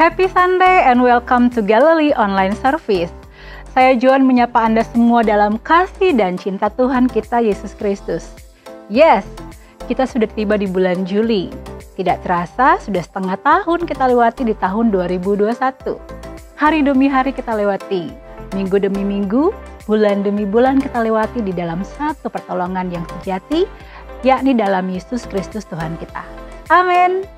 Happy Sunday and welcome to Galilee Online Service. Saya Joan menyapa Anda semua dalam kasih dan cinta Tuhan kita Yesus Kristus. Yes, kita sudah tiba di bulan Juli. Tidak terasa sudah setengah tahun kita lewati di tahun 2021. Hari demi hari kita lewati, minggu demi minggu, bulan demi bulan kita lewati di dalam satu pertolongan yang sejati, yakni dalam Yesus Kristus Tuhan kita. Amin.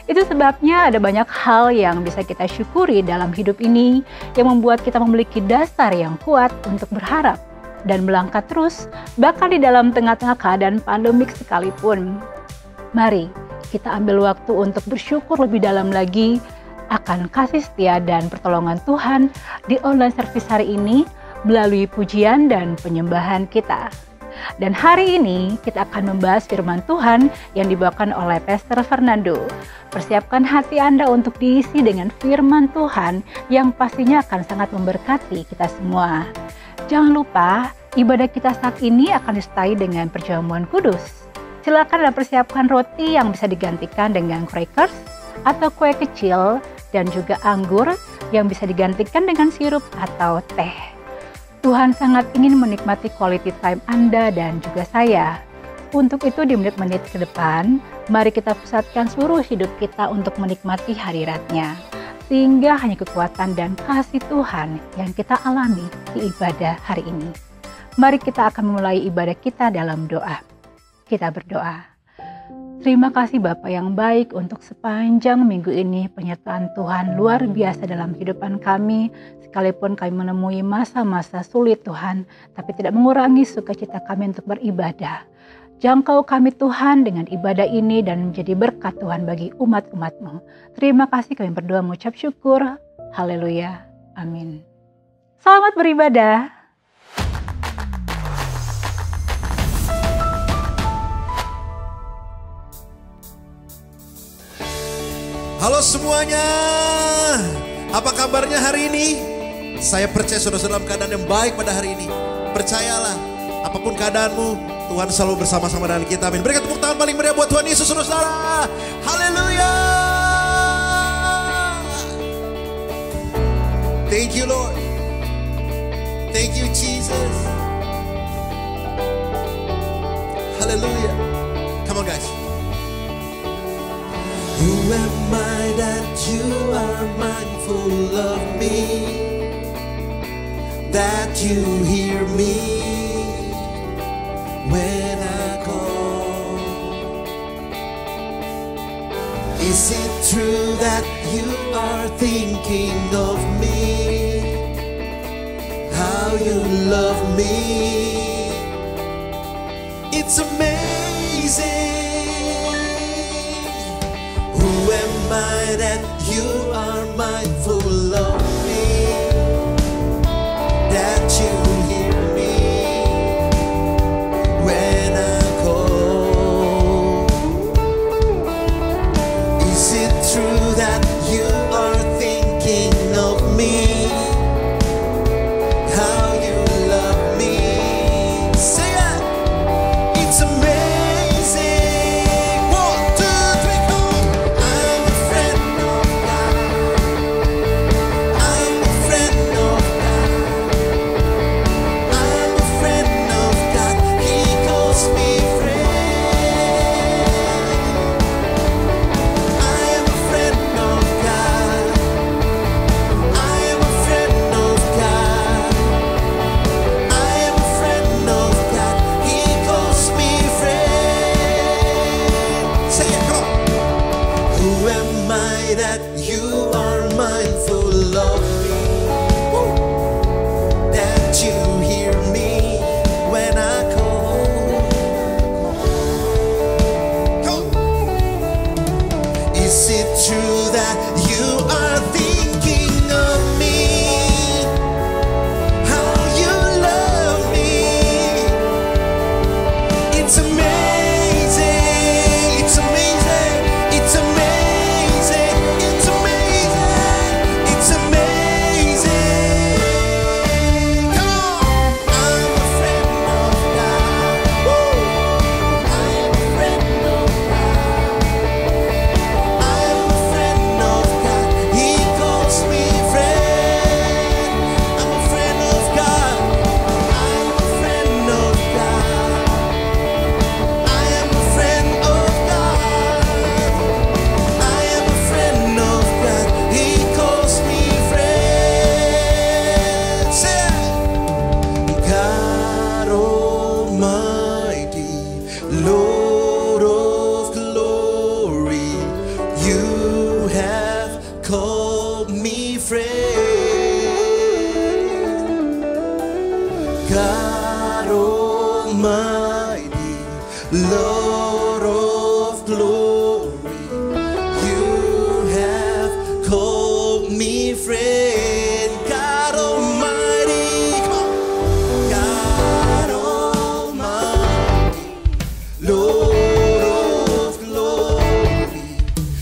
Itu sebabnya ada banyak hal yang bisa kita syukuri dalam hidup ini yang membuat kita memiliki dasar yang kuat untuk berharap dan melangkah terus bahkan di dalam tengah-tengah keadaan pandemik sekalipun. Mari kita ambil waktu untuk bersyukur lebih dalam lagi akan kasih setia dan pertolongan Tuhan di online service hari ini melalui pujian dan penyembahan kita. Dan hari ini kita akan membahas firman Tuhan yang dibawakan oleh Pastor Fernando. Persiapkan hati Anda untuk diisi dengan firman Tuhan yang pastinya akan sangat memberkati kita semua. Jangan lupa, ibadah kita saat ini akan disertai dengan perjamuan kudus. Silakan Anda persiapkan roti yang bisa digantikan dengan crackers atau kue kecil dan juga anggur yang bisa digantikan dengan sirup atau teh. Tuhan sangat ingin menikmati quality time Anda dan juga saya. Untuk itu di menit-menit ke depan, mari kita pusatkan seluruh hidup kita untuk menikmati hadirat-Nya. Sehingga hanya kekuatan dan kasih Tuhan yang kita alami di ibadah hari ini. Mari kita akan memulai ibadah kita dalam doa. Kita berdoa. Terima kasih Bapa yang baik untuk sepanjang minggu ini penyertaan Tuhan luar biasa dalam kehidupan kami. Sekalipun kami menemui masa-masa sulit Tuhan, tapi tidak mengurangi sukacita kami untuk beribadah. Jangkau kami Tuhan dengan ibadah ini dan menjadi berkat Tuhan bagi umat-umat-Mu. Terima kasih kami berdoa mengucap syukur. Haleluya. Amin. Selamat beribadah. Halo semuanya, apa kabarnya hari ini? Saya percaya saudara dalam keadaan yang baik pada hari ini. Percayalah, apapun keadaanmu, Tuhan selalu bersama-sama dengan kita. Amin. Berikan tepuk tangan paling meriah buat Tuhan Yesus saudara. Haleluya. Thank you Lord. Thank you Jesus. Haleluya. Come on guys. Who am I that you are mindful of me, that you hear me when I call? Is it true that you are thinking of me, how you love me? It's amazing. Who am I that you are mindful of me, that you hear me when I call? Is it true that you are thinking of me, how you love me? Say it! It's amazing. God Almighty, Lord of glory, you have called me friend. God Almighty, God Almighty, Lord of glory,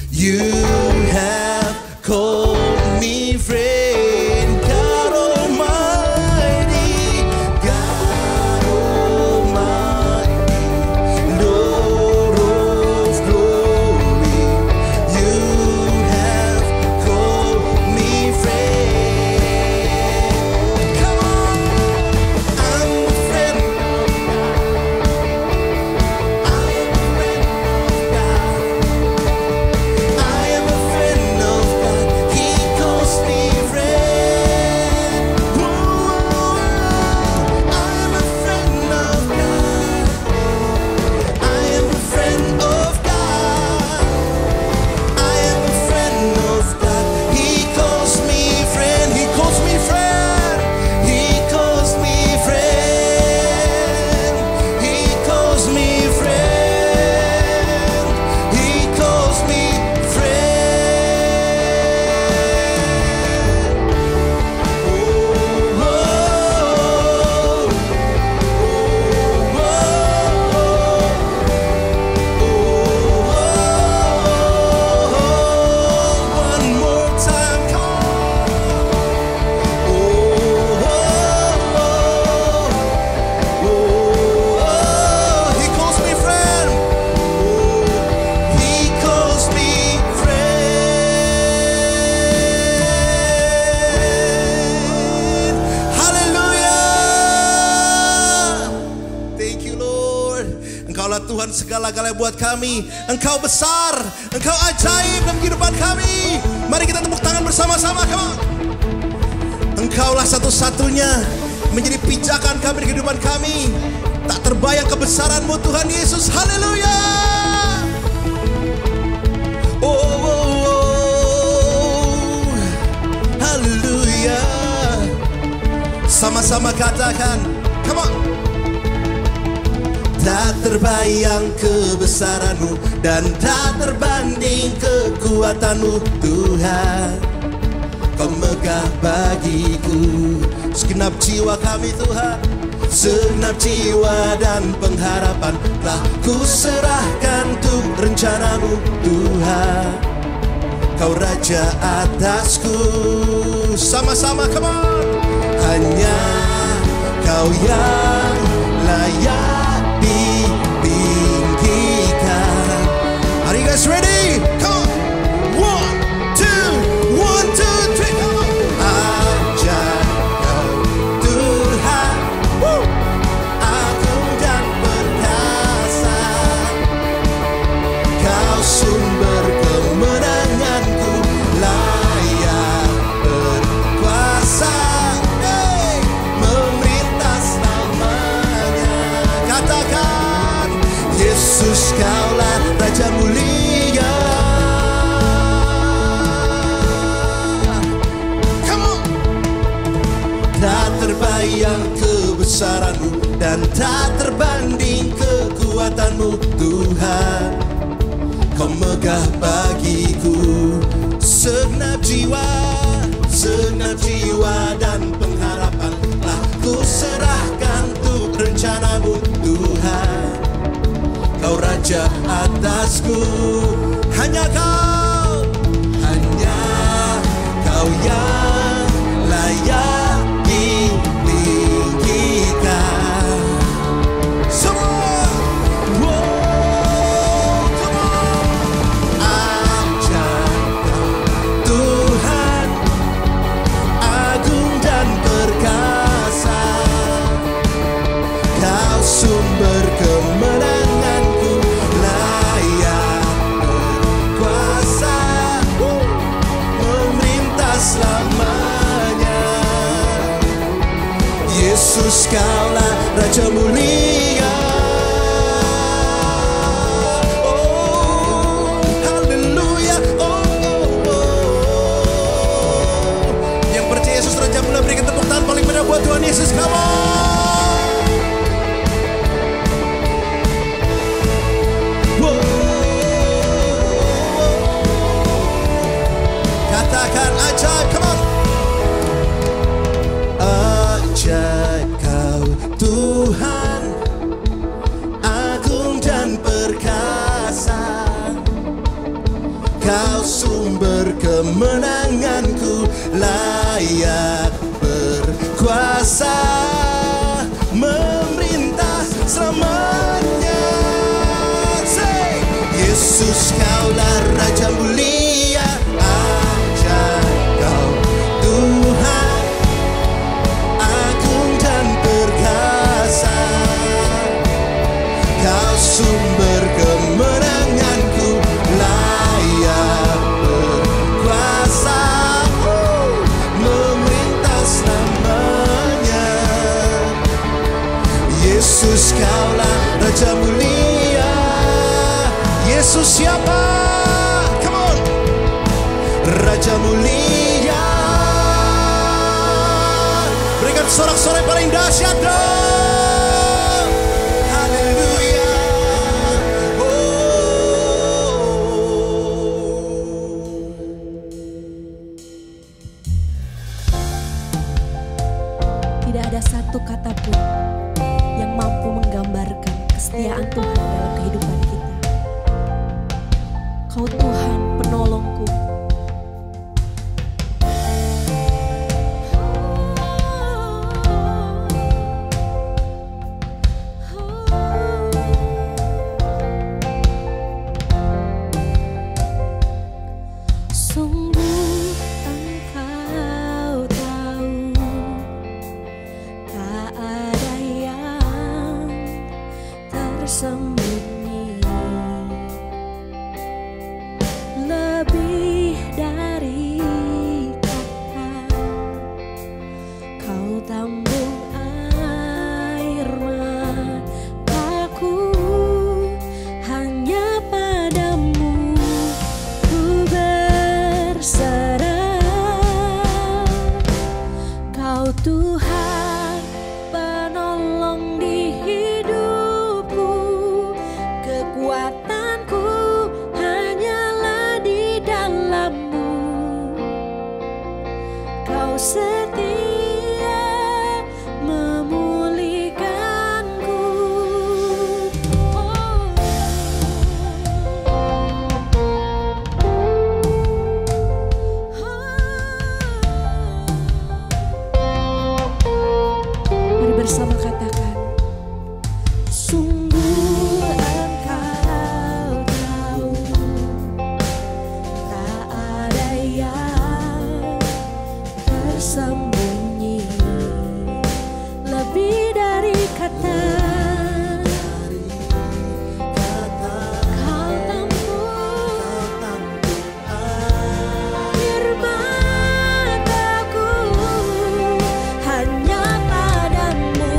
you have called me friend. God Almighty, God Almighty, Lord of glory, you have called me friend. Come on, I'm a friend. I am a friend of God. I am a friend of God. He calls me friend. Whoa, I am a friend of God. I am a friend of God. I am a friend of God. He calls me friend. He calls me friend. He calls me friend. He calls me friend. He calls me friend. One more time, come on. He calls me friend. He calls me friend. Hallelujah. Thank you Lord. Engkaulah Tuhan segala-galanya buat kami. Engkau besar, Engkau ajaib dalam kehidupan kami. Mari kita tepuk tangan bersama-sama. Come on. Engkaulah satu-satunya menjadi pijakan kami di kehidupan kami. Tak terbayang kebesaran-Mu Tuhan Yesus. Haleluya. Oh, oh, oh. Haleluya. Sama-sama katakan. Come on. Tak terbayang kebesaran-Mu dan tak terbanding kekuatan-Mu Tuhan. Kau megah bagiku segenap jiwa kami Tuhan. Segenap jiwa dan pengharapan telah ku serahkan untuk rencana-Mu Tuhan. Kau Raja atasku. Sama-sama come on. Hanya Kau yang layak ditinggikan. Are you guys ready? Come on. 1, 2, 1, 2, 3. Come on. Ajar Kau Tuhan, agung dan perkasa. Kau sumber kemenanganku, layak berkuasa. Hey, memerintah selamanya. Katakan, Yesus Kaulah Raja mulia. Come on. Tak terbayang kebesaran-Mu dan tak terbanding kekuatan-Mu Tuhan. Kau megah bagiku segenap jiwa dan pengharapan telah ku serahkan untuk rencana-Mu Tuhan. Kau Raja atasku. Hanya Kau yang layak ditinggikan. Semua, wow, come on. Ajar Kau Tuhan, agung dan perkasa. Kau sumber kemenanganku, layak berkuasa. Memerintah selamanya. Yesus Kaulah Raja mulia. Oh, haleluya. Oh, oh, oh. Yang percaya Yesus Raja mulia, berikan tepuk tangan paling meriah buat Tuhan Yesus. Come on. berkuasa memerintah selamanya. Say, Yesus kaulah Raja mulia, ajaib kau Tuhan, agung dan perkasa. Kau sumber kemenanganku, layak berkuasa, memerintah selamanya. Yesus kaulah Raja mulia. Yesus siapa? Come on. Raja mulia. Berikan sorak-sorai paling dahsyat dong. Haleluya. Tidak ada satu kata pun yang mampu menggambarkan kesetiaan Tuhan dalam kehidupan kita. Kau Tuhan penolongku. Sungguh Engkau tahu, tak ada yang tersembunyi, lebih dari kata. Kau tambung air mataku, hanya padamu ku berserah. Kau Tuhan penolong di hidupku, kekuatanku hanyalah di dalam-Mu. Kau setia memulihkanku. Mari bersama katakan, sungguh Engkau tahu, tak ada yang tersembunyi, lebih dari kata. Kau tambung air mataku, hanya padamu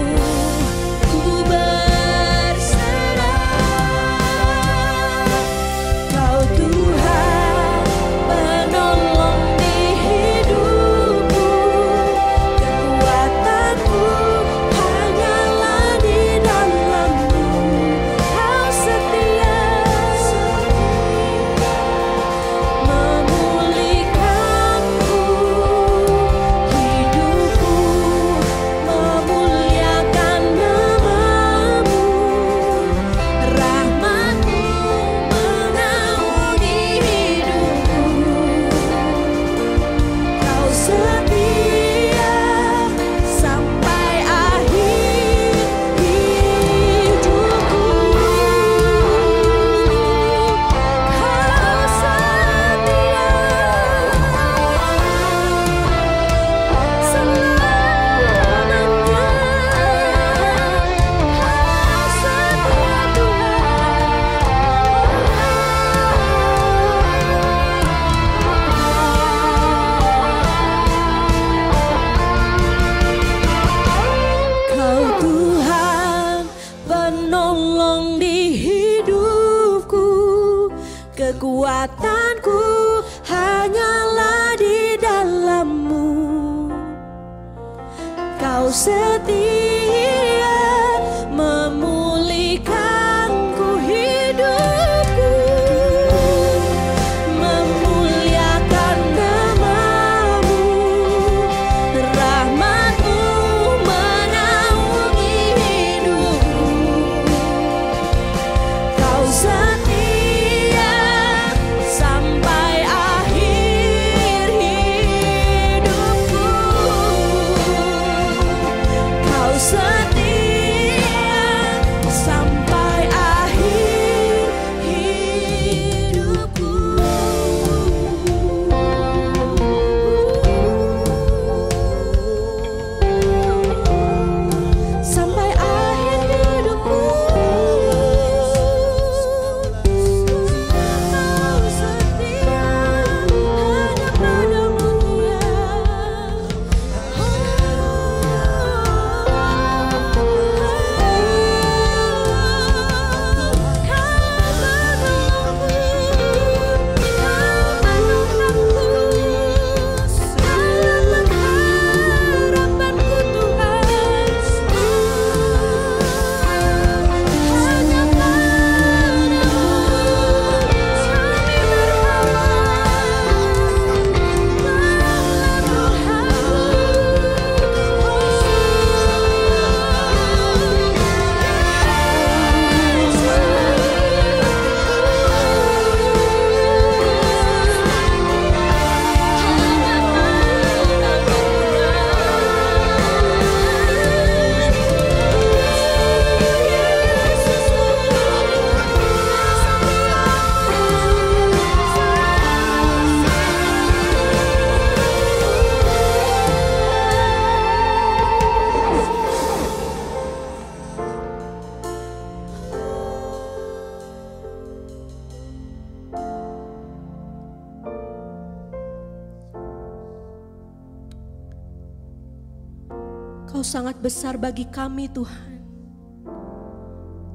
Engkau sangat besar bagi kami Tuhan.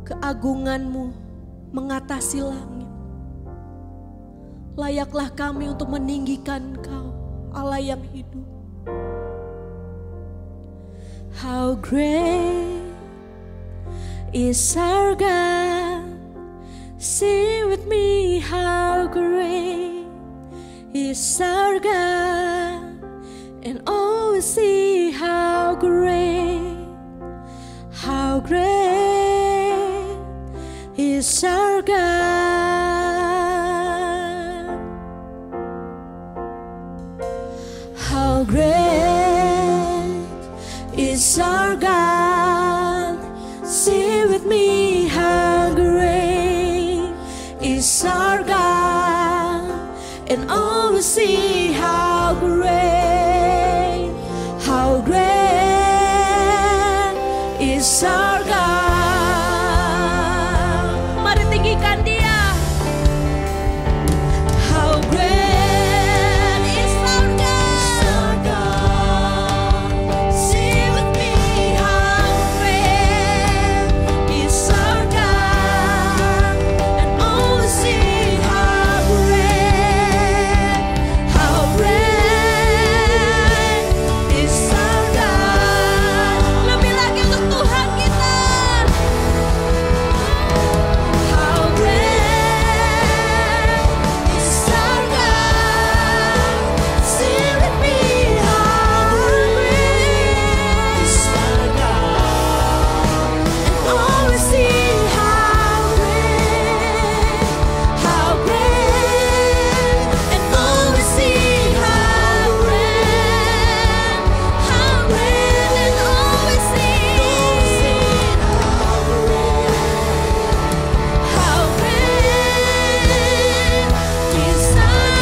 Keagungan-Mu mengatasi langit. Layaklah kami untuk meninggikan Engkau, Allah yang hidup. How great is our God. Sing with me, how great is our God. And all will see how great is our God. How great is our God. Sing with me, how great is our God. And all will see how great is our God. Mari tinggikan Dia. How great is our God. Sing with me, how great is our God. And all will see how great is our God. Lebih lagi untuk Tuhan kita. How great is our God. Sing with me, how great is our God. And all will see how great, and all will see how great, and all will see how great is our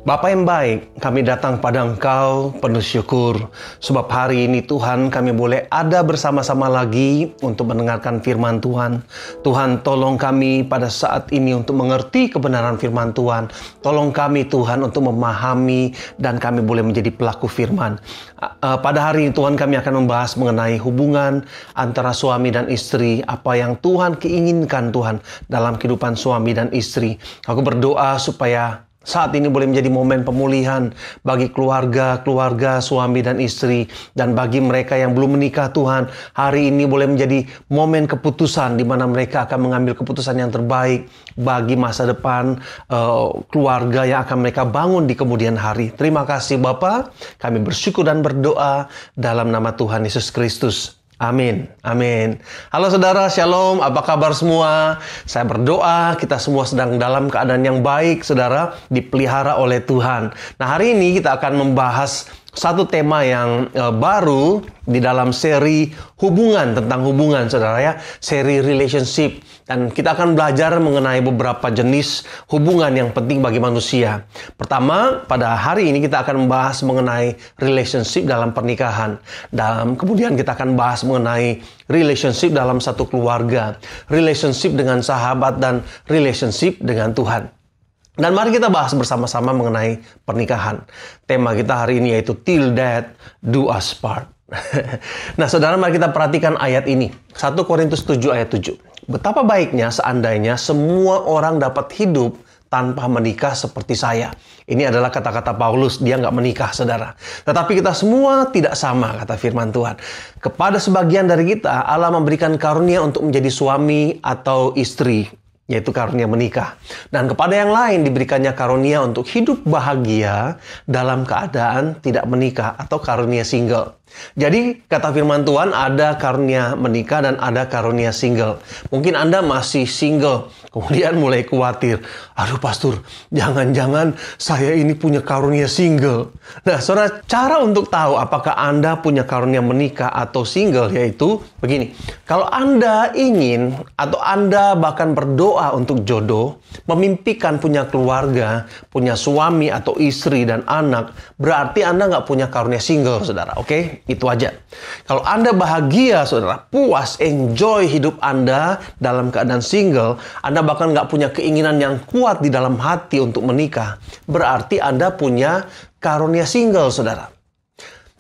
Bapa yang baik, kami datang pada Engkau penuh syukur. Sebab hari ini Tuhan kami boleh ada bersama-sama lagi untuk mendengarkan firman Tuhan. Tuhan tolong kami pada saat ini untuk mengerti kebenaran firman Tuhan. Tolong kami Tuhan untuk memahami dan kami boleh menjadi pelaku firman. Pada hari ini Tuhan kami akan membahas mengenai hubungan antara suami dan istri. Apa yang Tuhan keinginkan Tuhan dalam kehidupan suami dan istri. Aku berdoa supaya saat ini boleh menjadi momen pemulihan bagi keluarga suami dan istri, dan bagi mereka yang belum menikah Tuhan, hari ini boleh menjadi momen keputusan di mana mereka akan mengambil keputusan yang terbaik bagi masa depan keluarga yang akan mereka bangun di kemudian hari. Terima kasih Bapa, kami bersyukur dan berdoa dalam nama Tuhan Yesus Kristus. Amin, amin. Halo saudara, shalom, apa kabar semua? Saya berdoa kita semua sedang dalam keadaan yang baik, saudara, dipelihara oleh Tuhan. Nah, hari ini kita akan membahas satu tema yang baru di dalam seri hubungan, tentang hubungan, saudara ya, seri relationship. Dan kita akan belajar mengenai beberapa jenis hubungan yang penting bagi manusia. Pertama, pada hari ini kita akan membahas mengenai relationship dalam pernikahan. Dan kemudian kita akan bahas mengenai relationship dalam satu keluarga, relationship dengan sahabat, dan relationship dengan Tuhan. Dan mari kita bahas bersama-sama mengenai pernikahan. Tema kita hari ini yaitu Till Death Do Us Part. Nah saudara, mari kita perhatikan ayat ini. 1 Korintus 7 ayat 7. Betapa baiknya seandainya semua orang dapat hidup tanpa menikah seperti saya. Ini adalah kata-kata Paulus, dia nggak menikah, saudara. Tetapi kita semua tidak sama, kata firman Tuhan. Kepada sebagian dari kita, Allah memberikan karunia untuk menjadi suami atau istri, yaitu karunia menikah. Dan kepada yang lain diberikannya karunia untuk hidup bahagia dalam keadaan tidak menikah atau karunia single. Jadi kata firman Tuhan, ada karunia menikah dan ada karunia single. Mungkin Anda masih single, kemudian mulai khawatir. Aduh pastor, jangan-jangan saya ini punya karunia single. Nah saudara, cara untuk tahu apakah Anda punya karunia menikah atau single yaitu begini. Kalau Anda ingin atau Anda bahkan berdoa untuk jodoh, memimpikan punya keluarga, punya suami atau istri dan anak, berarti Anda nggak punya karunia single, saudara. Oke? Oke, itu aja. Kalau Anda bahagia, saudara, puas, enjoy hidup Anda dalam keadaan single, Anda bahkan nggak punya keinginan yang kuat di dalam hati untuk menikah, berarti Anda punya karunia single, saudara.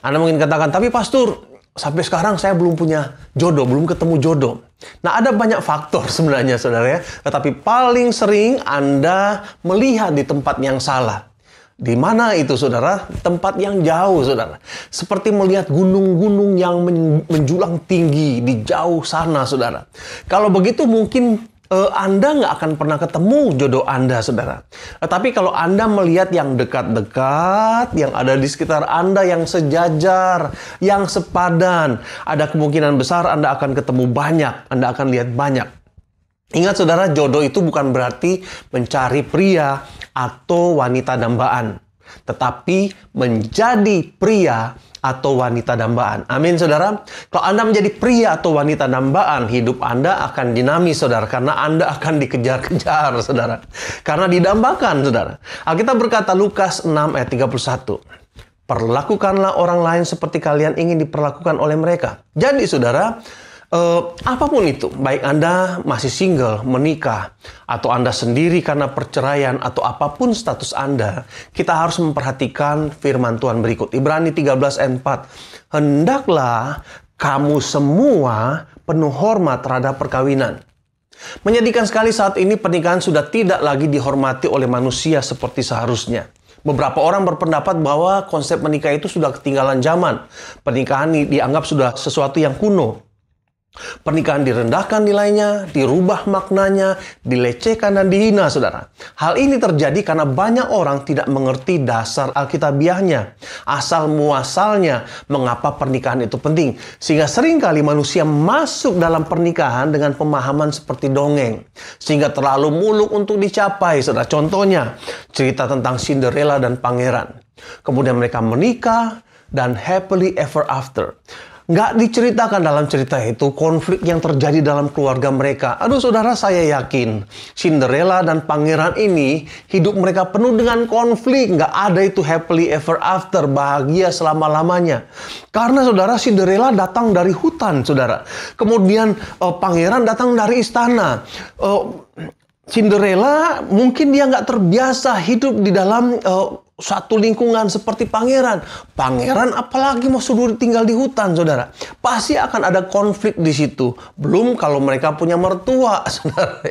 Anda mungkin katakan, tapi pastor, sampai sekarang saya belum punya jodoh, belum ketemu jodoh. Nah, ada banyak faktor sebenarnya, saudara ya. Tetapi paling sering Anda melihat di tempat yang salah. Di mana itu, saudara? Tempat yang jauh, saudara. Seperti melihat gunung-gunung yang menjulang tinggi di jauh sana, saudara. Kalau begitu mungkin Anda nggak akan pernah ketemu jodoh Anda, saudara. Tapi kalau Anda melihat yang dekat-dekat, yang ada di sekitar Anda, yang sejajar, yang sepadan, ada kemungkinan besar Anda akan ketemu banyak, Anda akan lihat banyak. Ingat, saudara, jodoh itu bukan berarti mencari pria atau wanita dambaan, tetapi menjadi pria atau wanita dambaan. Amin, saudara. Kalau Anda menjadi pria atau wanita dambaan, hidup Anda akan dinamis, saudara, karena Anda akan dikejar-kejar, saudara. Karena didambakan, saudara. Alkitab berkata, Lukas 6 ayat 31. Perlakukanlah orang lain seperti kalian ingin diperlakukan oleh mereka. Jadi, saudara, apapun itu, baik Anda masih single, menikah, atau Anda sendiri karena perceraian, atau apapun status Anda, kita harus memperhatikan firman Tuhan berikut. Ibrani 13 ayat 4. Hendaklah kamu semua penuh hormat terhadap perkawinan. Menyedihkan sekali saat ini pernikahan sudah tidak lagi dihormati oleh manusia seperti seharusnya. Beberapa orang berpendapat bahwa konsep menikah itu sudah ketinggalan zaman. Pernikahan dianggap sudah sesuatu yang kuno. Pernikahan direndahkan nilainya, dirubah maknanya, dilecehkan dan dihina, saudara. Hal ini terjadi karena banyak orang tidak mengerti dasar alkitabiahnya, asal muasalnya, mengapa pernikahan itu penting. Sehingga seringkali manusia masuk dalam pernikahan dengan pemahaman seperti dongeng, sehingga terlalu muluk untuk dicapai, saudara. Contohnya, cerita tentang Cinderella dan pangeran. Kemudian mereka menikah dan happily ever after. Nggak diceritakan dalam cerita itu konflik yang terjadi dalam keluarga mereka. Aduh, saudara, saya yakin Cinderella dan pangeran ini hidup mereka penuh dengan konflik. Nggak ada itu happily ever after, bahagia selama-lamanya. Karena, saudara, Cinderella datang dari hutan, saudara. Kemudian pangeran datang dari istana. Cinderella mungkin dia nggak terbiasa hidup di dalam satu lingkungan seperti pangeran. Pangeran apalagi mau suruh tinggal di hutan, saudara. Pasti akan ada konflik di situ. Belum kalau mereka punya mertua, saudara.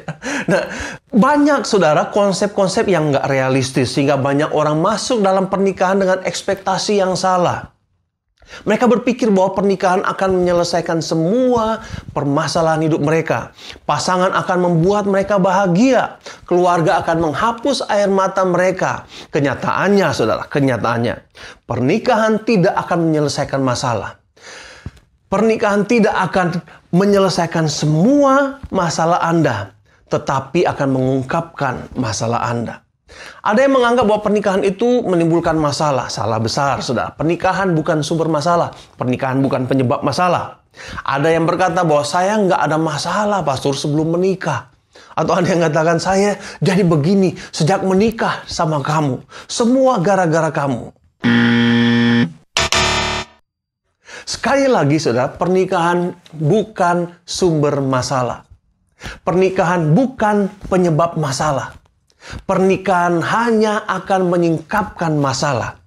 Nah, banyak, saudara, konsep-konsep yang nggak realistis. Sehingga banyak orang masuk dalam pernikahan dengan ekspektasi yang salah. Mereka berpikir bahwa pernikahan akan menyelesaikan semua permasalahan hidup mereka. Pasangan akan membuat mereka bahagia. Keluarga akan menghapus air mata mereka. Kenyataannya, saudara, kenyataannya, pernikahan tidak akan menyelesaikan masalah. Pernikahan tidak akan menyelesaikan semua masalah Anda, tetapi akan mengungkapkan masalah Anda. Ada yang menganggap bahwa pernikahan itu menimbulkan masalah. Salah besar, saudara. Pernikahan bukan sumber masalah. Pernikahan bukan penyebab masalah. Ada yang berkata bahwa saya nggak ada masalah, pastor, sebelum menikah. Atau ada yang katakan, saya jadi begini sejak menikah sama kamu. Semua gara-gara kamu. Sekali lagi, saudara, pernikahan bukan sumber masalah. Pernikahan bukan penyebab masalah. Pernikahan hanya akan menyingkapkan masalah.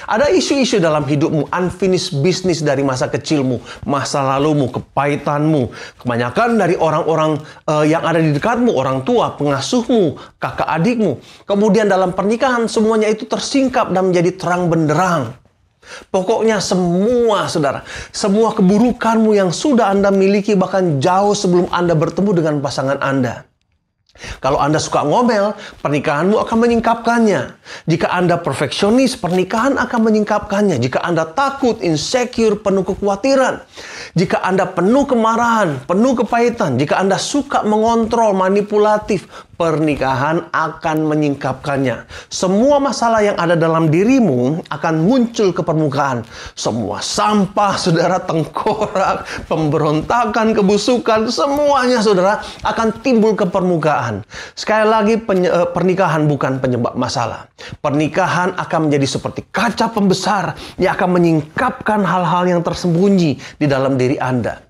Ada isu-isu dalam hidupmu, unfinished business dari masa kecilmu, masa lalumu, kepahitanmu. Kebanyakan dari orang-orang yang ada di dekatmu, orang tua, pengasuhmu, kakak adikmu. Kemudian dalam pernikahan semuanya itu tersingkap dan menjadi terang benderang. Pokoknya semua, saudara, semua keburukanmu yang sudah Anda miliki bahkan jauh sebelum Anda bertemu dengan pasangan Anda. Kalau Anda suka ngomel, pernikahanmu akan menyingkapkannya. Jika Anda perfeksionis, pernikahan akan menyingkapkannya. Jika Anda takut, insecure, penuh kekhawatiran. Jika Anda penuh kemarahan, penuh kepahitan. Jika Anda suka mengontrol, manipulatif, pernikahan akan menyingkapkannya. Semua masalah yang ada dalam dirimu akan muncul ke permukaan. Semua sampah, saudara, tengkorak, pemberontakan, kebusukan, semuanya, saudara, akan timbul ke permukaan. Sekali lagi, pernikahan bukan penyebab masalah. Pernikahan akan menjadi seperti kaca pembesar yang akan menyingkapkan hal-hal yang tersembunyi di dalam diri Anda.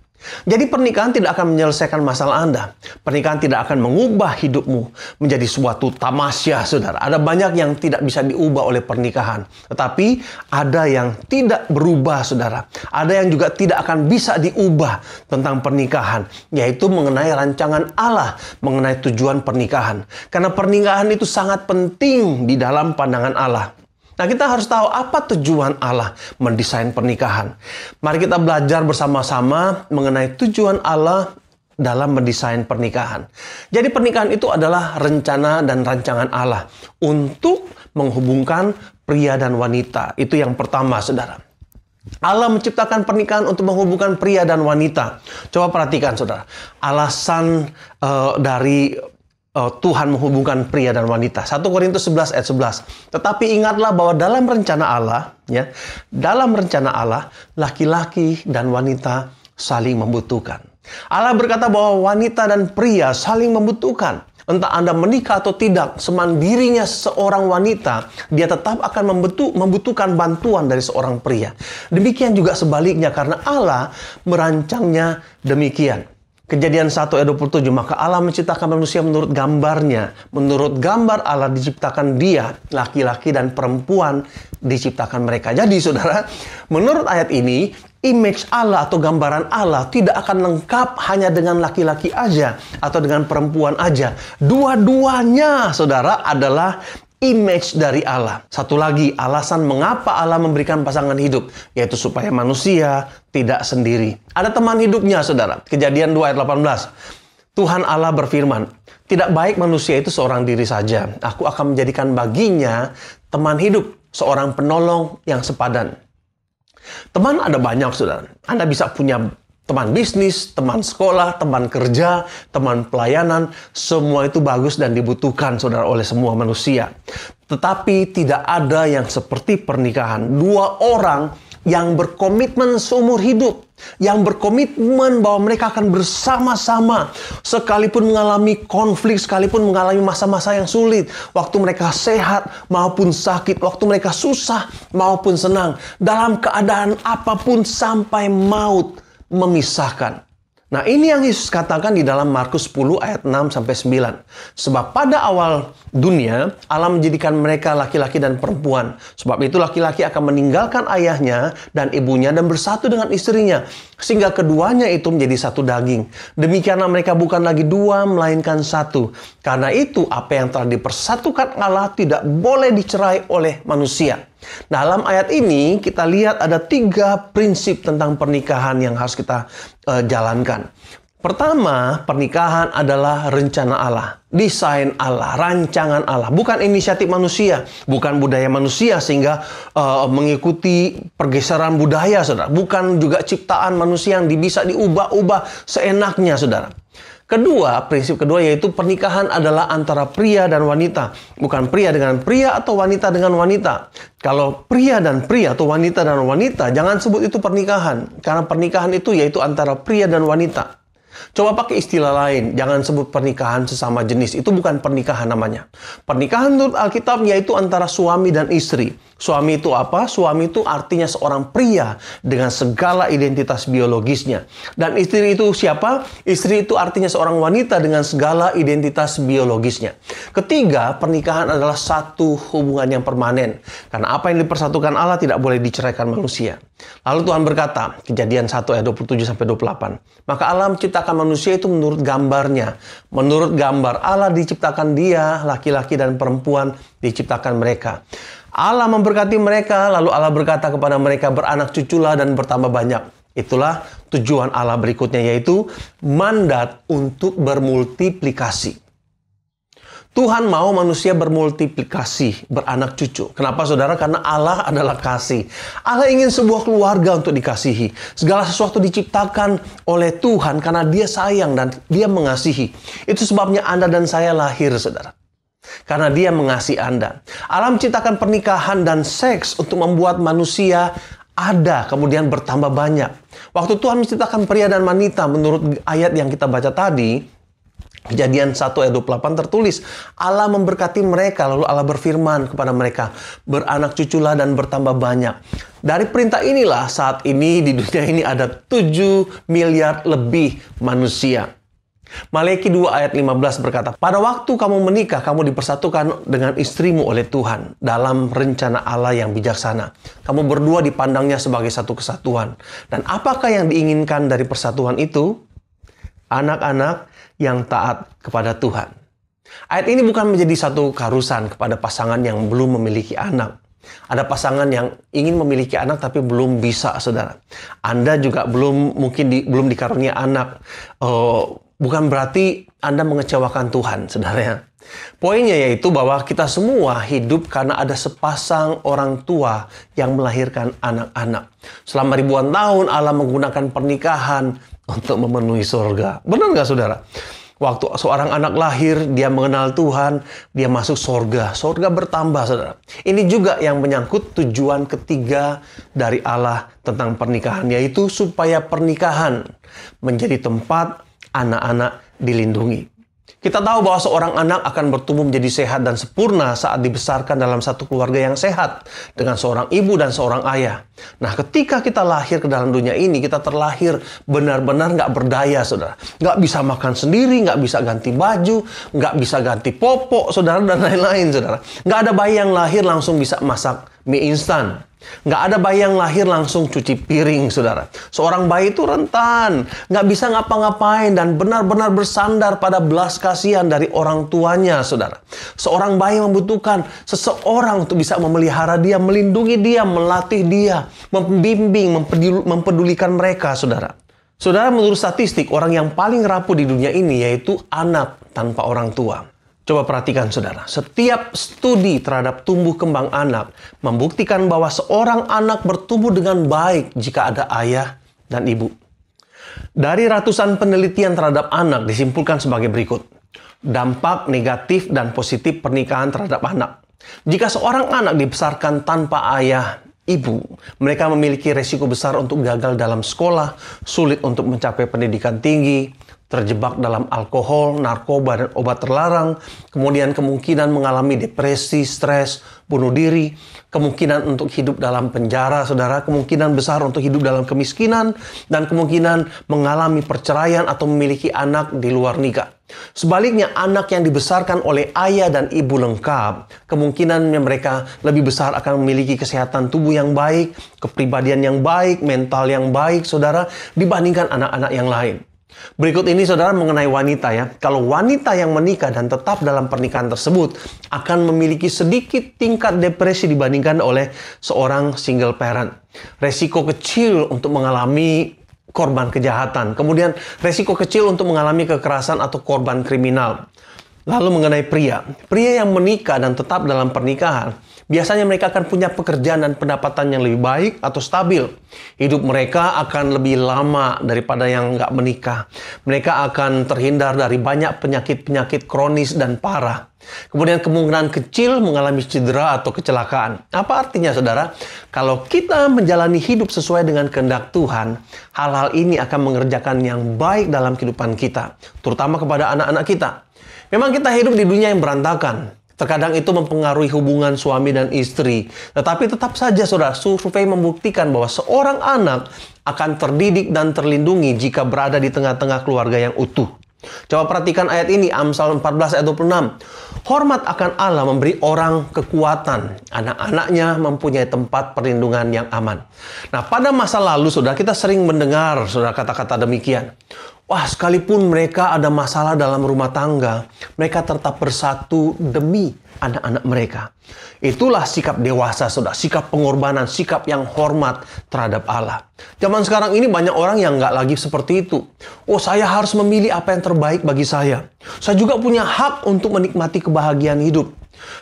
Jadi pernikahan tidak akan menyelesaikan masalah Anda. Pernikahan tidak akan mengubah hidupmu menjadi suatu tamasya, saudara. Ada banyak yang tidak bisa diubah oleh pernikahan. Tetapi ada yang tidak berubah, saudara. Ada yang juga tidak akan bisa diubah tentang pernikahan. Yaitu mengenai rancangan Allah, mengenai tujuan pernikahan. Karena pernikahan itu sangat penting di dalam pandangan Allah. Nah, kita harus tahu apa tujuan Allah mendesain pernikahan. Mari kita belajar bersama-sama mengenai tujuan Allah dalam mendesain pernikahan. Jadi pernikahan itu adalah rencana dan rancangan Allah untuk menghubungkan pria dan wanita. Itu yang pertama, saudara. Allah menciptakan pernikahan untuk menghubungkan pria dan wanita. Coba perhatikan, saudara. Alasan dari Tuhan menghubungkan pria dan wanita. 1 Korintus 11 ayat 11. Tetapi ingatlah bahwa dalam rencana Allah, dalam rencana Allah, laki-laki dan wanita saling membutuhkan. Allah berkata bahwa wanita dan pria saling membutuhkan. Entah Anda menikah atau tidak, semandirinya seorang wanita, dia tetap akan membutuhkan bantuan dari seorang pria. Demikian juga sebaliknya, karena Allah merancangnya demikian. Kejadian 1 ayat 27, maka Allah menciptakan manusia menurut gambarnya. Menurut gambar Allah diciptakan dia, laki-laki dan perempuan diciptakan mereka. Jadi saudara, menurut ayat ini, image Allah atau gambaran Allah tidak akan lengkap hanya dengan laki-laki aja atau dengan perempuan aja. Dua-duanya, saudara, adalah image dari Allah. Satu lagi, alasan mengapa Allah memberikan pasangan hidup, yaitu supaya manusia tidak sendiri. Ada teman hidupnya, saudara. Kejadian 2 ayat 18. Tuhan Allah berfirman, tidak baik manusia itu seorang diri saja. Aku akan menjadikan baginya teman hidup, seorang penolong yang sepadan. Teman ada banyak, saudara. Anda bisa punya teman bisnis, teman sekolah, teman kerja, teman pelayanan, semua itu bagus dan dibutuhkan, saudara, oleh semua manusia. Tetapi tidak ada yang seperti pernikahan. Dua orang yang berkomitmen seumur hidup, yang berkomitmen bahwa mereka akan bersama-sama, sekalipun mengalami konflik, sekalipun mengalami masa-masa yang sulit, waktu mereka sehat maupun sakit, waktu mereka susah maupun senang, dalam keadaan apapun sampai maut memisahkan. Nah, ini yang Yesus katakan di dalam Markus 10 ayat 6-9. Sebab pada awal dunia, Allah menjadikan mereka laki-laki dan perempuan. Sebab itu laki-laki akan meninggalkan ayahnya dan ibunya dan bersatu dengan istrinya. Sehingga keduanya itu menjadi satu daging. Demikianlah mereka bukan lagi dua, melainkan satu. Karena itu, apa yang telah dipersatukan Allah tidak boleh dicerai oleh manusia. Dalam ayat ini kita lihat ada 3 prinsip tentang pernikahan yang harus kita jalankan. Pertama, pernikahan adalah rencana Allah, desain Allah, rancangan Allah, bukan inisiatif manusia, bukan budaya manusia sehingga mengikuti pergeseran budaya, saudara. Bukan juga ciptaan manusia yang bisa diubah-ubah seenaknya, saudara. Kedua, prinsip kedua yaitu pernikahan adalah antara pria dan wanita. Bukan pria dengan pria atau wanita dengan wanita. Kalau pria dan pria atau wanita dan wanita, jangan sebut itu pernikahan. Karena pernikahan itu yaitu antara pria dan wanita. Coba pakai istilah lain, jangan sebut pernikahan sesama jenis. Itu bukan pernikahan namanya. Pernikahan menurut Alkitab yaitu antara suami dan istri. Suami itu apa? Suami itu artinya seorang pria dengan segala identitas biologisnya. Dan istri itu siapa? Istri itu artinya seorang wanita dengan segala identitas biologisnya. Ketiga, pernikahan adalah satu hubungan yang permanen. Karena apa yang dipersatukan Allah tidak boleh diceraikan manusia. Lalu Tuhan berkata, Kejadian 1 ayat 27-28. Maka Allah menciptakan manusia itu menurut gambarnya. Menurut gambar Allah diciptakan dia, laki-laki dan perempuan diciptakan mereka. Allah memberkati mereka, lalu Allah berkata kepada mereka, beranak cuculah dan bertambah banyak. Itulah tujuan Allah berikutnya, yaitu mandat untuk bermultiplikasi. Tuhan mau manusia bermultiplikasi, beranak cucu. Kenapa saudara? Karena Allah adalah kasih. Allah ingin sebuah keluarga untuk dikasihi. Segala sesuatu diciptakan oleh Tuhan karena Dia sayang dan Dia mengasihi. Itu sebabnya Anda dan saya lahir, saudara. Karena Dia mengasihi Anda. Allah menciptakan pernikahan dan seks untuk membuat manusia ada, kemudian bertambah banyak. Waktu Tuhan menciptakan pria dan wanita, menurut ayat yang kita baca tadi, Kejadian 1 ayat 28 tertulis, Allah memberkati mereka, lalu Allah berfirman kepada mereka, beranak cuculah dan bertambah banyak. Dari perintah inilah saat ini di dunia ini ada 7 miliar lebih manusia. Maleakhi 2 ayat 15 berkata, pada waktu kamu menikah, kamu dipersatukan dengan istrimu oleh Tuhan dalam rencana Allah yang bijaksana. Kamu berdua dipandangnya sebagai satu kesatuan. Dan apakah yang diinginkan dari persatuan itu? Anak-anak yang taat kepada Tuhan. Ayat ini bukan menjadi satu karusan kepada pasangan yang belum memiliki anak. Ada pasangan yang ingin memiliki anak tapi belum bisa, saudara. Anda juga belum dikarunia anak. Bukan berarti Anda mengecewakan Tuhan, saudara ya. Poinnya yaitu bahwa kita semua hidup karena ada sepasang orang tua yang melahirkan anak-anak. Selama ribuan tahun Allah menggunakan pernikahan untuk memenuhi surga. Benar nggak, saudara? Waktu seorang anak lahir, dia mengenal Tuhan, dia masuk surga. Surga bertambah, saudara. Ini juga yang menyangkut tujuan ketiga dari Allah tentang pernikahan, yaitu supaya pernikahan menjadi tempat anak-anak dilindungi. Kita tahu bahwa seorang anak akan bertumbuh menjadi sehat dan sempurna saat dibesarkan dalam satu keluarga yang sehat dengan seorang ibu dan seorang ayah. Nah, ketika kita lahir ke dalam dunia ini, kita terlahir benar-benar nggak berdaya, saudara. Nggak bisa makan sendiri, nggak bisa ganti baju, nggak bisa ganti popok, saudara, dan lain-lain, saudara. Nggak ada bayi yang lahir langsung bisa masak mie instan. Nggak ada bayi yang lahir langsung cuci piring, saudara. Seorang bayi itu rentan, nggak bisa ngapa-ngapain dan benar-benar bersandar pada belas kasihan dari orang tuanya, saudara. Seorang bayi membutuhkan seseorang untuk bisa memelihara dia, melindungi dia, melatih dia, membimbing, mempedulikan mereka, saudara. Saudara, menurut statistik, orang yang paling rapuh di dunia ini yaitu anak tanpa orang tua. Coba perhatikan, saudara. Setiap studi terhadap tumbuh kembang anak membuktikan bahwa seorang anak bertumbuh dengan baik jika ada ayah dan ibu. Dari ratusan penelitian terhadap anak disimpulkan sebagai berikut. Dampak negatif dan positif pernikahan terhadap anak. Jika seorang anak dibesarkan tanpa ayah, ibu, mereka memiliki resiko besar untuk gagal dalam sekolah, sulit untuk mencapai pendidikan tinggi, terjebak dalam alkohol, narkoba, dan obat terlarang, kemudian kemungkinan mengalami depresi, stres, bunuh diri, kemungkinan untuk hidup dalam penjara, saudara, kemungkinan besar untuk hidup dalam kemiskinan, dan kemungkinan mengalami perceraian atau memiliki anak di luar nikah. Sebaliknya, anak yang dibesarkan oleh ayah dan ibu lengkap, kemungkinan mereka lebih besar akan memiliki kesehatan tubuh yang baik, kepribadian yang baik, mental yang baik, saudara, dibandingkan anak-anak yang lain. Berikut ini, saudara, mengenai wanita ya. Kalau wanita yang menikah dan tetap dalam pernikahan tersebut akan memiliki sedikit tingkat depresi dibandingkan oleh seorang single parent. Resiko kecil untuk mengalami korban kejahatan. Kemudian resiko kecil untuk mengalami kekerasan atau korban kriminal. Lalu mengenai pria yang menikah dan tetap dalam pernikahan, biasanya mereka akan punya pekerjaan dan pendapatan yang lebih baik atau stabil. Hidup mereka akan lebih lama daripada yang nggak menikah. Mereka akan terhindar dari banyak penyakit-penyakit kronis dan parah. Kemudian kemungkinan kecil mengalami cedera atau kecelakaan. Apa artinya, saudara? Kalau kita menjalani hidup sesuai dengan kehendak Tuhan, hal-hal ini akan mengerjakan yang baik dalam kehidupan kita, terutama kepada anak-anak kita. Memang kita hidup di dunia yang berantakan. Terkadang itu mempengaruhi hubungan suami dan istri. Tetapi tetap saja, saudara, survei membuktikan bahwa seorang anak akan terdidik dan terlindungi jika berada di tengah-tengah keluarga yang utuh. Coba perhatikan ayat ini, Amsal 14 ayat 26. Hormat akan Allah memberi orang kekuatan. Anak-anaknya mempunyai tempat perlindungan yang aman. Nah, pada masa lalu, saudara, kita sering mendengar, saudara, kata-kata demikian. Wah, sekalipun mereka ada masalah dalam rumah tangga, mereka tetap bersatu demi anak-anak mereka. Itulah sikap dewasa, saudara. Sikap pengorbanan, sikap yang hormat terhadap Allah. Zaman sekarang ini banyak orang yang nggak lagi seperti itu. Oh, saya harus memilih apa yang terbaik bagi saya. Saya juga punya hak untuk menikmati kebahagiaan hidup.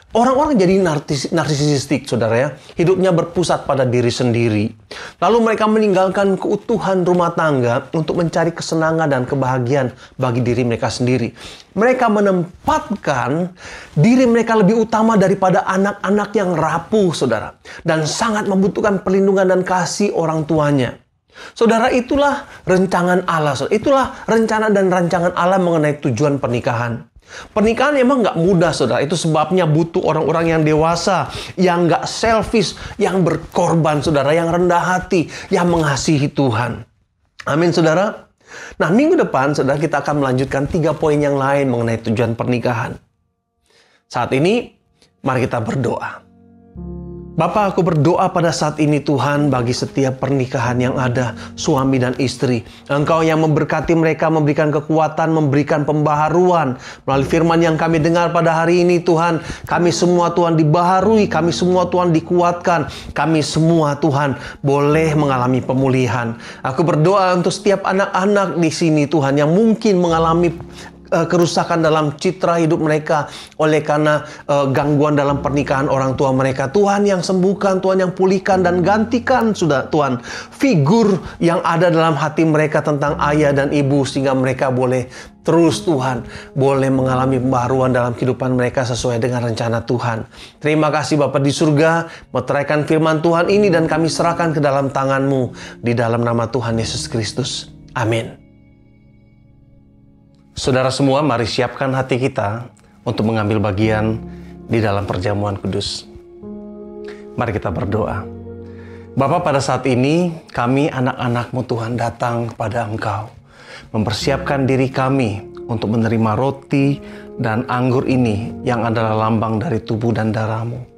Orang-orang jadi narsisistik, saudara ya. Hidupnya berpusat pada diri sendiri. Lalu mereka meninggalkan keutuhan rumah tangga untuk mencari kesenangan dan kebahagiaan bagi diri mereka sendiri. Mereka menempatkan diri mereka lebih utama daripada anak-anak yang rapuh, saudara. Dan sangat membutuhkan perlindungan dan kasih orang tuanya. Saudara, itulah rencangan Allah. Saudara. Itulah rencana dan rancangan Allah mengenai tujuan pernikahan. Pernikahan emang nggak mudah, saudara. Itu sebabnya butuh orang-orang yang dewasa, yang nggak selfish, yang berkorban, saudara, yang rendah hati, yang mengasihi Tuhan. Amin, saudara. Nah, minggu depan, saudara, kita akan melanjutkan 3 poin yang lain mengenai tujuan pernikahan. Saat ini, mari kita berdoa. Bapa, aku berdoa pada saat ini Tuhan bagi setiap pernikahan yang ada, suami dan istri. Engkau yang memberkati mereka, memberikan kekuatan, memberikan pembaharuan. Melalui firman yang kami dengar pada hari ini Tuhan, kami semua Tuhan dibaharui, kami semua Tuhan dikuatkan. Kami semua Tuhan boleh mengalami pemulihan. Aku berdoa untuk setiap anak-anak di sini Tuhan yang mungkin mengalami kerusakan dalam citra hidup mereka oleh karena gangguan dalam pernikahan orang tua mereka. Tuhan yang sembuhkan, Tuhan yang pulihkan dan gantikan sudah Tuhan figur yang ada dalam hati mereka tentang ayah dan ibu sehingga mereka boleh terus Tuhan boleh mengalami pembaharuan dalam kehidupan mereka sesuai dengan rencana Tuhan. Terima kasih Bapa di surga, meteraikan firman Tuhan ini dan kami serahkan ke dalam tangan-Mu di dalam nama Tuhan Yesus Kristus. Amin. Saudara semua, mari siapkan hati kita untuk mengambil bagian di dalam perjamuan kudus. Mari kita berdoa. Bapa, pada saat ini kami anak-anak-Mu Tuhan datang kepada Engkau. Mempersiapkan diri kami untuk menerima roti dan anggur ini yang adalah lambang dari tubuh dan darah-Mu.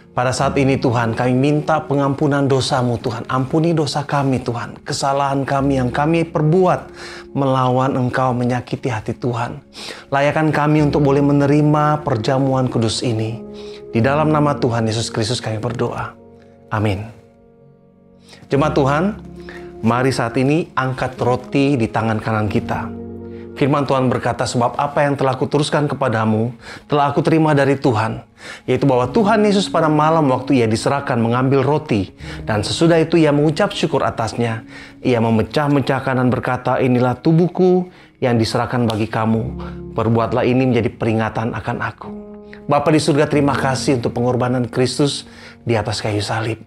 Pada saat ini Tuhan, kami minta pengampunan dosa-Mu Tuhan. Ampuni dosa kami Tuhan. Kesalahan kami yang kami perbuat melawan Engkau, menyakiti hati Tuhan. Layakan kami untuk boleh menerima perjamuan kudus ini. Di dalam nama Tuhan Yesus Kristus kami berdoa. Amin. Jemaat Tuhan, mari saat ini angkat roti di tangan kanan kita. Firman Tuhan berkata, sebab apa yang telah kuteruskan kepadamu, telah aku terima dari Tuhan. Yaitu bahwa Tuhan Yesus pada malam waktu ia diserahkan mengambil roti. Dan sesudah itu ia mengucap syukur atasnya. Ia memecah-mecahkan dan berkata, inilah tubuhku yang diserahkan bagi kamu. Perbuatlah ini menjadi peringatan akan aku. Bapa di surga, terima kasih untuk pengorbanan Kristus di atas kayu salib.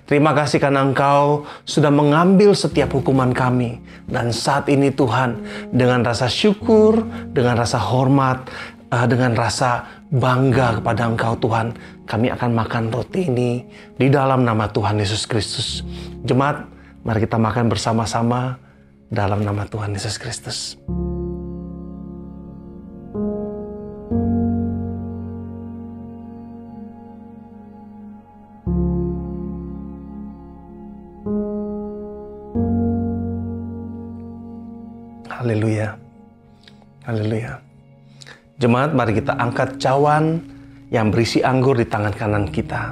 Terima kasih karena Engkau sudah mengambil setiap hukuman kami. Dan saat ini Tuhan, dengan rasa syukur, dengan rasa hormat, dengan rasa bangga kepada Engkau Tuhan, kami akan makan roti ini di dalam nama Tuhan Yesus Kristus. Jemaat, mari kita makan bersama-sama dalam nama Tuhan Yesus Kristus. Haleluya. Haleluya. Jemaat, mari kita angkat cawan yang berisi anggur di tangan kanan kita.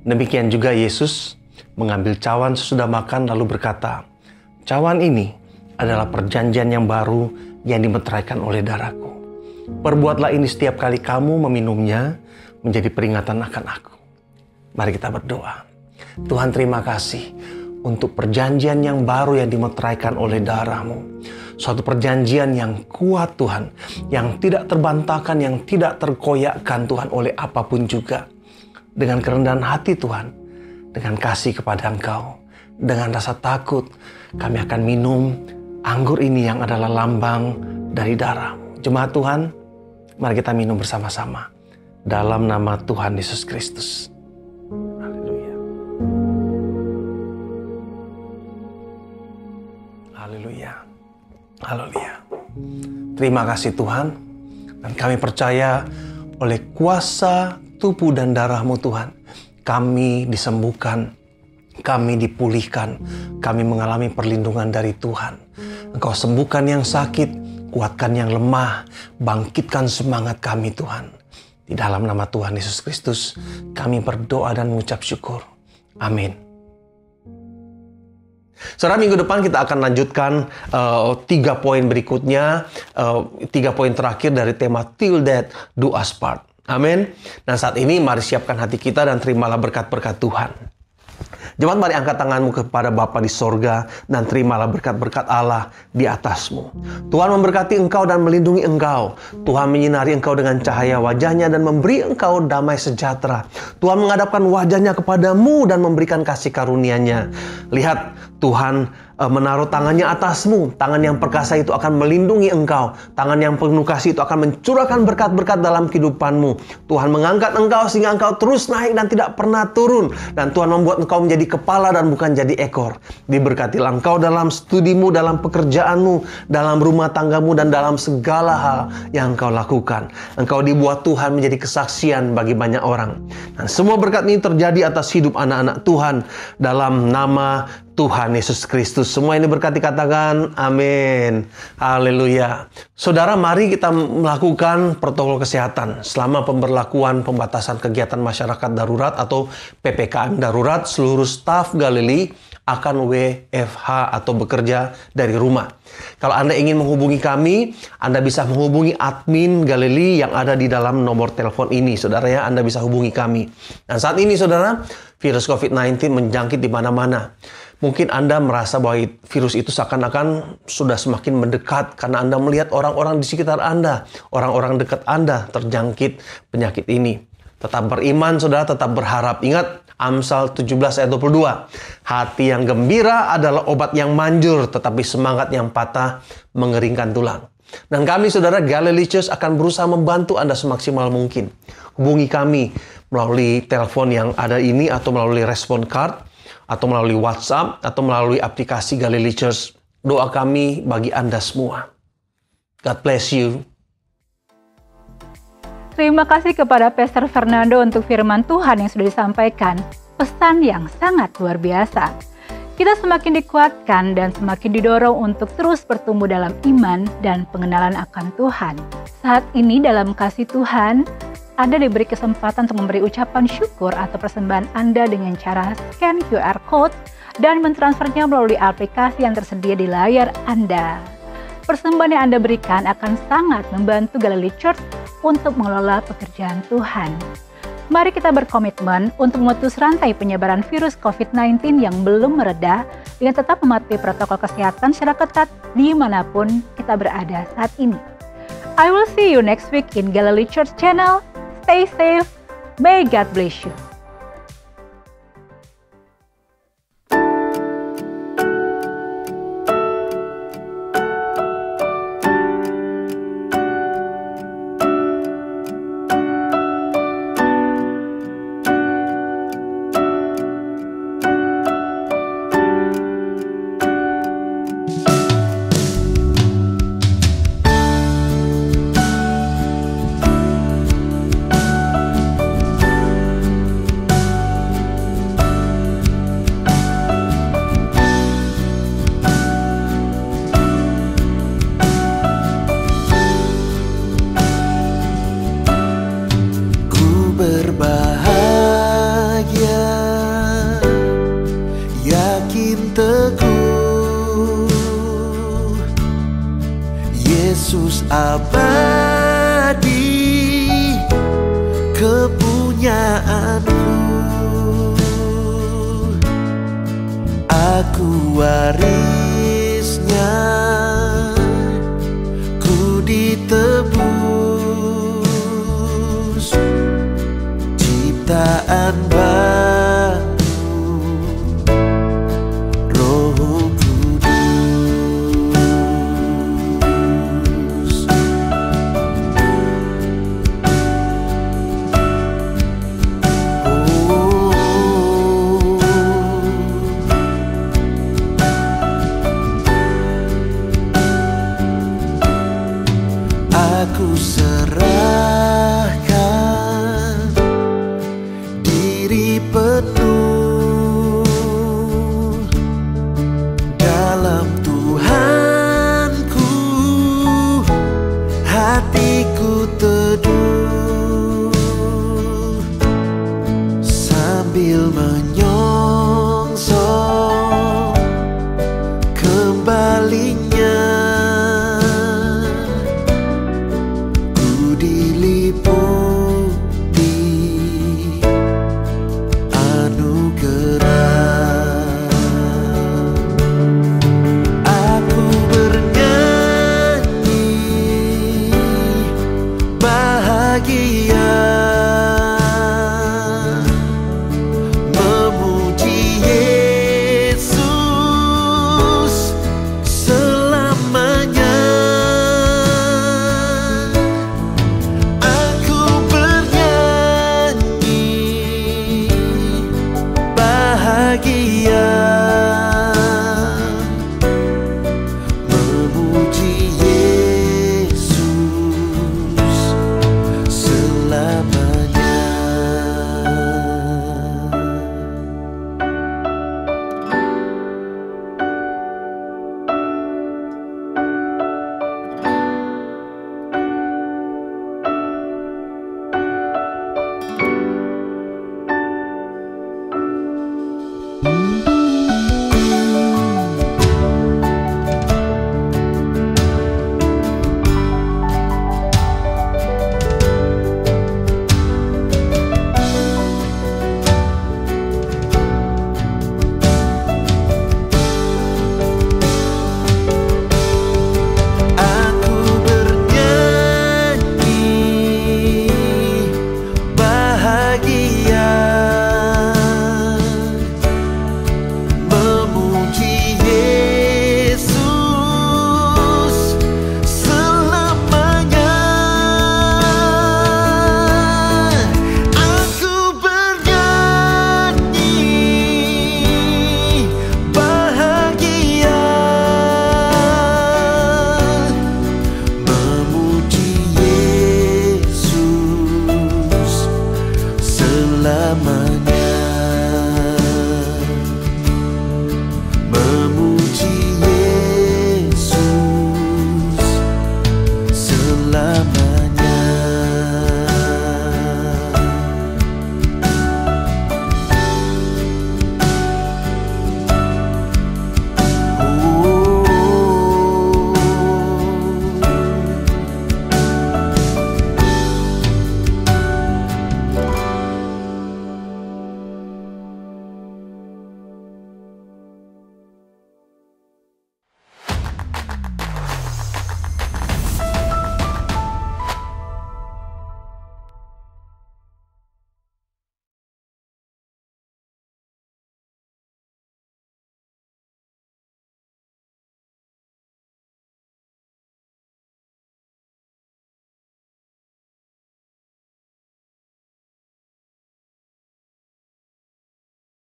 Demikian juga Yesus mengambil cawan sesudah makan lalu berkata, cawan ini adalah perjanjian yang baru yang dimeteraikan oleh darahku. Perbuatlah ini setiap kali kamu meminumnya menjadi peringatan akan aku. Mari kita berdoa. Tuhan, terima kasih untuk perjanjian yang baru yang dimeteraikan oleh darah-Mu. Suatu perjanjian yang kuat Tuhan, yang tidak terbantahkan, yang tidak terkoyakkan Tuhan oleh apapun juga. Dengan kerendahan hati Tuhan, dengan kasih kepada Engkau, dengan rasa takut, kami akan minum anggur ini yang adalah lambang dari darah-Mu. Jemaat Tuhan, mari kita minum bersama-sama dalam nama Tuhan Yesus Kristus. Haleluya. Haleluya. Haleluya. Terima kasih Tuhan. Dan kami percaya oleh kuasa tubuh dan darah-Mu Tuhan, kami disembuhkan, kami dipulihkan, kami mengalami perlindungan dari Tuhan. Engkau sembuhkan yang sakit, kuatkan yang lemah, bangkitkan semangat kami Tuhan. Di dalam nama Tuhan Yesus Kristus, kami berdoa dan mengucap syukur. Amin. Saudara, minggu depan kita akan lanjutkan 3 poin berikutnya, 3 poin terakhir dari tema Till Death Do Us Part. Amin. Nah, saat ini mari siapkan hati kita dan terimalah berkat-berkat Tuhan. Jemaat, mari angkat tanganmu kepada Bapa di sorga dan terimalah berkat-berkat Allah di atasmu. Tuhan memberkati engkau dan melindungi engkau. Tuhan menyinari engkau dengan cahaya wajahnya dan memberi engkau damai sejahtera. Tuhan menghadapkan wajahnya kepadamu dan memberikan kasih karunia-Nya. Lihat, Tuhan menaruh tangannya atasmu. Tangan yang perkasa itu akan melindungi engkau. Tangan yang penuh kasih itu akan mencurahkan berkat-berkat dalam kehidupanmu. Tuhan mengangkat engkau sehingga engkau terus naik dan tidak pernah turun. Dan Tuhan membuat engkau menjadi kepala dan bukan jadi ekor. Diberkatilah engkau dalam studimu, dalam pekerjaanmu, dalam rumah tanggamu, dan dalam segala hal yang engkau lakukan. Engkau dibuat Tuhan menjadi kesaksian bagi banyak orang. Dan semua berkat ini terjadi atas hidup anak-anak Tuhan dalam nama Tuhan Yesus Kristus. Semua ini berkati, katakan amin. Haleluya. Saudara, mari kita melakukan protokol kesehatan selama pemberlakuan pembatasan kegiatan masyarakat darurat atau PPKM darurat. Seluruh staf Galilea akan WFH atau bekerja dari rumah. Kalau Anda ingin menghubungi kami, Anda bisa menghubungi admin Galilea yang ada di dalam nomor telepon ini. Saudara, ya, Anda bisa hubungi kami. Dan saat ini, saudara, virus COVID-19 menjangkit di mana-mana. Mungkin Anda merasa bahwa virus itu seakan-akan sudah semakin mendekat karena Anda melihat orang-orang di sekitar Anda, orang-orang dekat Anda terjangkit penyakit ini. Tetap beriman, saudara, tetap berharap. Ingat Amsal 17 ayat 22. Hati yang gembira adalah obat yang manjur, tetapi semangat yang patah mengeringkan tulang. Dan kami, saudara, Galilee Church akan berusaha membantu Anda semaksimal mungkin. Hubungi kami melalui telepon yang ada ini atau melalui respon card, atau melalui WhatsApp, atau melalui aplikasi Galilee Church. Doa kami bagi Anda semua. God bless you. Terima kasih kepada Pastor Fernando untuk firman Tuhan yang sudah disampaikan. Pesan yang sangat luar biasa. Kita semakin dikuatkan dan semakin didorong untuk terus bertumbuh dalam iman dan pengenalan akan Tuhan. Saat ini dalam kasih Tuhan, Anda diberi kesempatan untuk memberi ucapan syukur atau persembahan Anda dengan cara scan QR Code dan mentransfernya melalui aplikasi yang tersedia di layar Anda. Persembahan yang Anda berikan akan sangat membantu Galilee Church untuk mengelola pekerjaan Tuhan. Mari kita berkomitmen untuk memutus rantai penyebaran virus COVID-19 yang belum mereda dengan tetap mematuhi protokol kesehatan secara ketat dimanapun kita berada saat ini. I will see you next week in Galilee Church channel. Stay safe. May God bless you. Yesus abadi kepunyaanku, aku warisnya, ku ditebus ciptaan baru, Roh aku serahkan diri sambil menyanyi